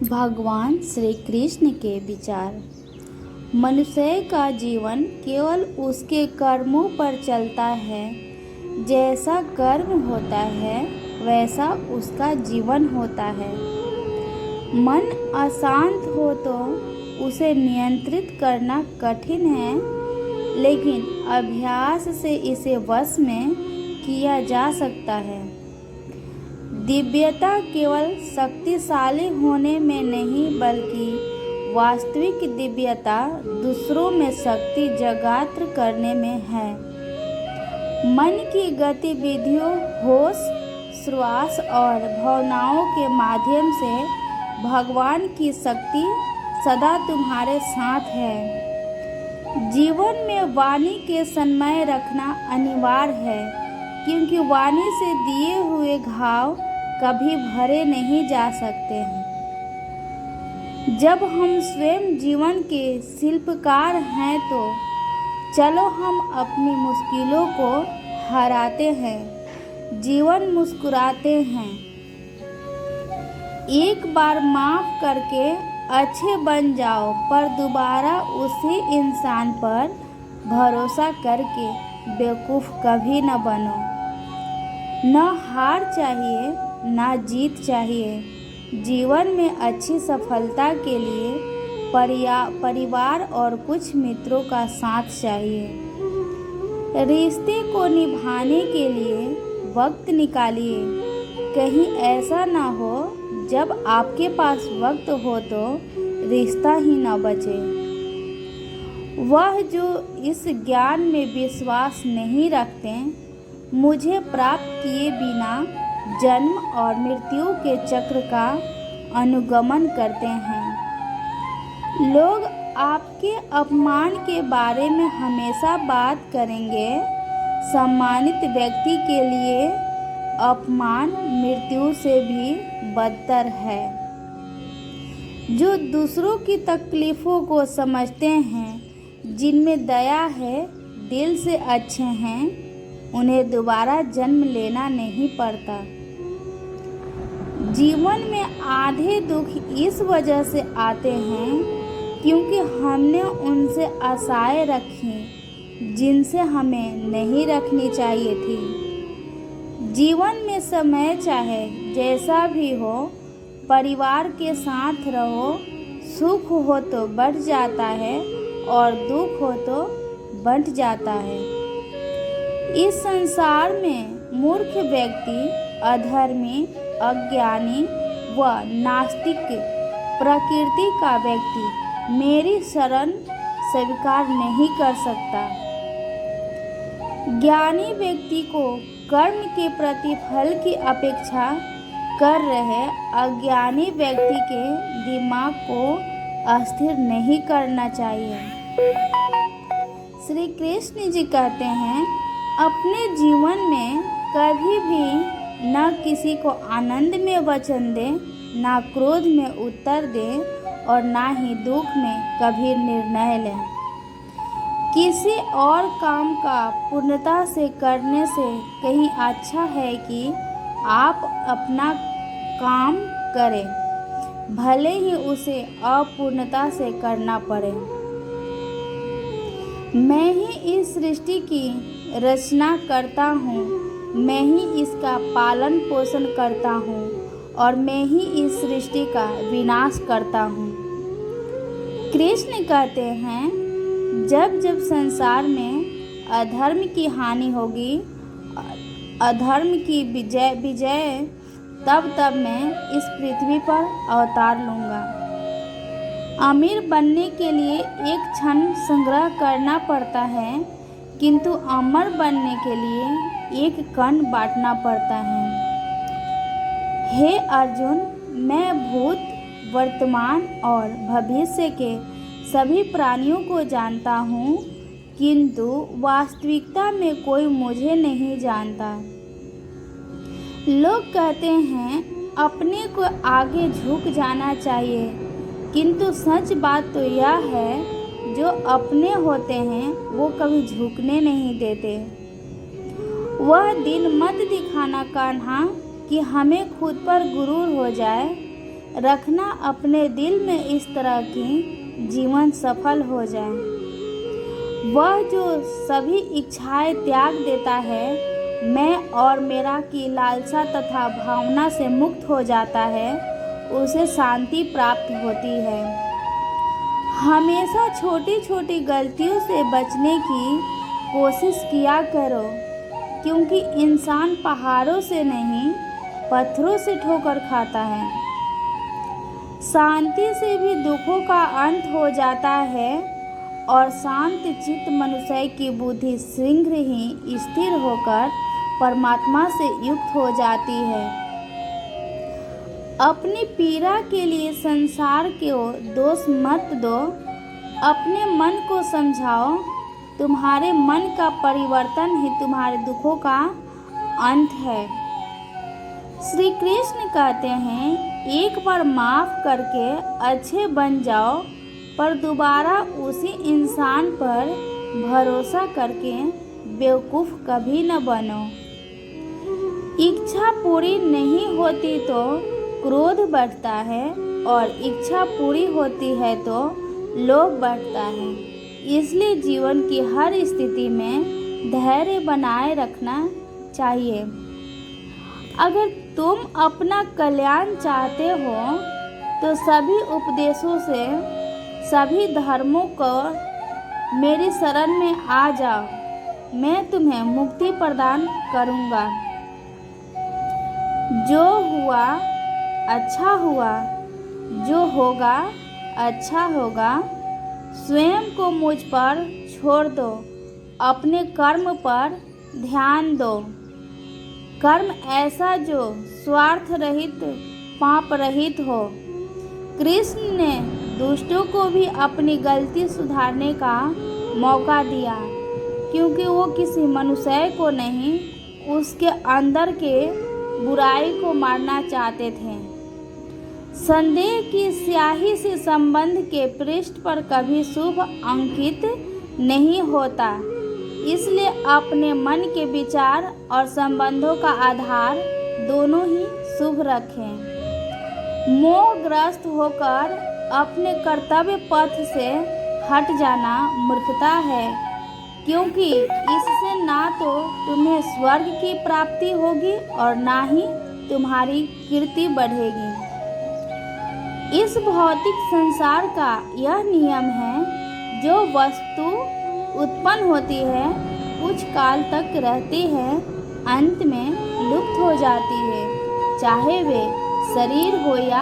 भगवान श्री कृष्ण के विचार। मनुष्य का जीवन केवल उसके कर्मों पर चलता है। जैसा कर्म होता है वैसा उसका जीवन होता है। मन अशांत हो तो उसे नियंत्रित करना कठिन है, लेकिन अभ्यास से इसे वश में किया जा सकता है। दिव्यता केवल शक्तिशाली होने में नहीं, बल्कि वास्तविक दिव्यता दूसरों में शक्ति जागृत करने में है। मन की गतिविधियों, होश, श्वास और भावनाओं के माध्यम से भगवान की शक्ति सदा तुम्हारे साथ है। जीवन में वाणी के संयम रखना अनिवार्य है, क्योंकि वाणी से दिए हुए घाव कभी भरे नहीं जा सकते हैं। जब हम स्वयं जीवन के शिल्पकार हैं तो चलो हम अपनी मुश्किलों को हराते हैं, जीवन मुस्कुराते हैं। एक बार माफ करके अच्छे बन जाओ, पर दोबारा उसी इंसान पर भरोसा करके बेवकूफ़ कभी न बनो। न हार चाहिए न जीत चाहिए। जीवन में अच्छी सफलता के लिए परिवार और कुछ मित्रों का साथ चाहिए। रिश्ते को निभाने के लिए वक्त निकालिए। कहीं ऐसा ना हो जब आपके पास वक्त हो तो रिश्ता ही ना बचे। वह जो इस ज्ञान में विश्वास नहीं रखते, मुझे प्राप्त किए बिना जन्म और मृत्यु के चक्र का अनुगमन करते हैं। लोग आपके अपमान के बारे में हमेशा बात करेंगे। सम्मानित व्यक्ति के लिए अपमान मृत्यु से भी बदतर है। जो दूसरों की तकलीफ़ों को समझते हैं, जिनमें दया है, दिल से अच्छे हैं, उन्हें दोबारा जन्म लेना नहीं पड़ता। जीवन में आधे दुख इस वजह से आते हैं क्योंकि हमने उनसे आशाएं रखी जिनसे हमें नहीं रखनी चाहिए थी। जीवन में समय चाहे जैसा भी हो, परिवार के साथ रहो। सुख हो तो बढ़ जाता है और दुख हो तो बंट जाता है। इस संसार में मूर्ख व्यक्ति, अधर्मी, अज्ञानी व नास्तिक प्रकृति का व्यक्ति मेरी शरण स्वीकार नहीं कर सकता। ज्ञानी व्यक्ति को कर्म के प्रतिफल की अपेक्षा कर रहे अज्ञानी व्यक्ति के दिमाग को अस्थिर नहीं करना चाहिए। श्री कृष्ण जी कहते हैं, अपने जीवन में कभी भी न किसी को आनंद में वचन दें, न क्रोध में उत्तर दें और न ही दुख में कभी निर्णय लें। किसी और काम का पूर्णता से करने से कहीं अच्छा है कि आप अपना काम करें, भले ही उसे अपूर्णता से करना पड़े। मैं ही इस सृष्टि की रचना करता हूँ, मैं ही इसका पालन पोषण करता हूँ और मैं ही इस सृष्टि का विनाश करता हूँ। कृष्ण कहते हैं, जब जब संसार में अधर्म की हानि होगी, अधर्म की विजय तब तब मैं इस पृथ्वी पर अवतार लूँगा। अमीर बनने के लिए एक क्षण संग्रह करना पड़ता है, किंतु अमर बनने के लिए एक कण बांटना पड़ता है। हे अर्जुन, मैं भूत, वर्तमान और भविष्य के सभी प्राणियों को जानता हूँ, किंतु वास्तविकता में कोई मुझे नहीं जानता। लोग कहते हैं अपने को आगे झुक जाना चाहिए, किंतु सच बात तो यह है, जो अपने होते हैं वो कभी झुकने नहीं देते। वह दिन मत दिखाना कान्हा कि हमें खुद पर गुरूर हो जाए। रखना अपने दिल में इस तरह की जीवन सफल हो जाए। वह जो सभी इच्छाएं त्याग देता है, मैं और मेरा की लालसा तथा भावना से मुक्त हो जाता है, उसे शांति प्राप्त होती है। हमेशा छोटी छोटी गलतियों से बचने की कोशिश किया करो, क्योंकि इंसान पहाड़ों से नहीं पत्थरों से ठोकर खाता है। शांति से भी दुखों का अंत हो जाता है और शांत चित्त मनुष्य की बुद्धि शीघ्र ही स्थिर होकर परमात्मा से युक्त हो जाती है। अपनी पीड़ा के लिए संसार को दोष मत दो, अपने मन को समझाओ। तुम्हारे मन का परिवर्तन ही तुम्हारे दुखों का अंत है। श्री कृष्ण कहते हैं, एक बार माफ करके अच्छे बन जाओ, पर दोबारा उसी इंसान पर भरोसा करके बेवकूफ़ कभी न बनो। इच्छा पूरी नहीं होती तो क्रोध बढ़ता है, और इच्छा पूरी होती है तो लोभ बढ़ता है। इसलिए जीवन की हर स्थिति में धैर्य बनाए रखना चाहिए। अगर तुम अपना कल्याण चाहते हो तो सभी उपदेशों से, सभी धर्मों को मेरी शरण में आ जाओ, मैं तुम्हें मुक्ति प्रदान करूँगा। जो हुआ अच्छा हुआ, जो होगा अच्छा होगा। स्वयं को मुझ पर छोड़ दो, अपने कर्म पर ध्यान दो। कर्म ऐसा जो स्वार्थ रहित, पाप रहित हो। कृष्ण ने दुष्टों को भी अपनी गलती सुधारने का मौका दिया, क्योंकि वो किसी मनुष्य को नहीं, उसके अंदर के बुराई को मारना चाहते थे। संदेह की स्याही से संबंध के पृष्ठ पर कभी शुभ अंकित नहीं होता। इसलिए अपने मन के विचार और संबंधों का आधार दोनों ही शुभ रखें। मोहग्रस्त होकर अपने कर्तव्य पथ से हट जाना मूर्खता है, क्योंकि इससे ना तो तुम्हें स्वर्ग की प्राप्ति होगी और ना ही तुम्हारी कीर्ति बढ़ेगी। इस भौतिक संसार का यह नियम है, जो वस्तु उत्पन्न होती है कुछ काल तक रहती है, अंत में लुप्त हो जाती है, चाहे वे शरीर हो या